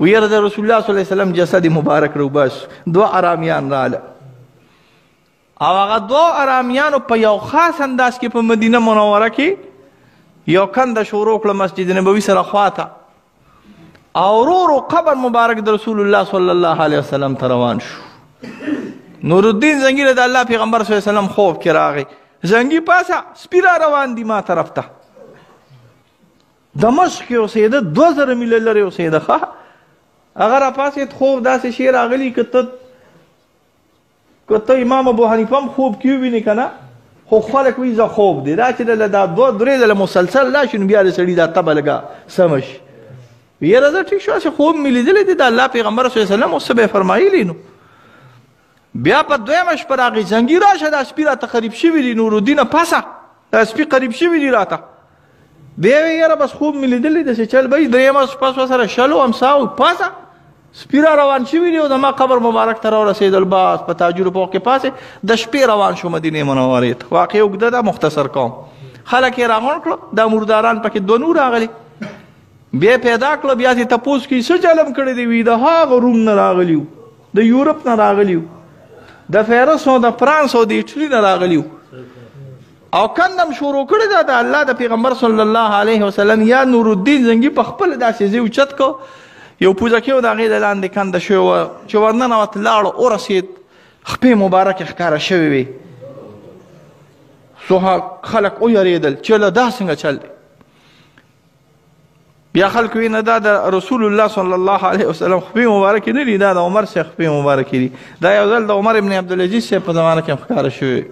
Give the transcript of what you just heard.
ویره د رسول الله صلی الله علیه وسلم جسد مبارک روباس دوه آرامیان رااله او هغه دوه آرامیانو په یو خاص انداز کې په مدینه منوره کې یو کنده شروع کړه مسجد نبوي سره خواته او ورو قبر مبارک د رسول الله صلی الله علیه وسلم ته روان شو. نور الدین زنګي د الله پیغمبر صلی الله علیه وسلم خوب کې راغی. زنګي پاسه سپیرا روان دي ما طرف ته. دمشق کې اوسېده 2000 میله لرې اوسېده ښه هغه راپاسېد خوب داسې شی راغلی که ته امام ابو حنیفه هم خوب کې ووینې که نه خو خلک وایي زه خوب دی دا چې دا 2-3 ځله مسلسل راشي نو بیا د سړي دا تبه لږه سمه شي. یاره زه ټیک شو چې خوب مې لیدلی دی د الله پیغمبر صلی الله علیه وسلم اوس څه به یې فرمایلي نو بیا په دویمه شپه راغی زنګي راشه دا سپي راته قریب شوي دي نورالدینه پاسه دا سپي قریب شوي دي راته بیا یې یاره بس خوب مې لیدلی داسې چل به درېیمه شپه شوه سره 60 امساو پاسه سپي را روان شوي دي او زما قبر مبارک ته راورسېدل بس په تاجر پوخ کې پاسې د شپې روان شو مدینې منورې ته. واقع اوږده ده مختصر کوم. خلک یې راغونډ کړه دا مرداران پکې 2 نور راغلي بیا پیدا کړه بیا یې تپوس کوي څه چلم کړی دی وي د هغه روم نه راغلي وو د یورپ نه راغلي وو د فارس او د فرانس او د ایټلي نه راغلي وو او کندم شروع کړی ده د الله د پیغمبر صلی الله علیه وسلم یا نورالدین زنګي په خپل داسې ځای اوچت کو یو پوزه کې و د هغې د لاندې کنده شوې وه چې ورننوت لاړو ورسېد خپې مبارکې ښکاره شوې وې خلک ویرېدل چې له دا څنګه چل دی بیا خلک وی نه دا د رسول الله صلی الله علیه وسلم خپې مبارکې نه دي دا د عمر صاحب خپې مبارکې دي دا یو ځل د عمر ابن عبدالعزیز صاحب په زمانه کې هم ښکاره شوې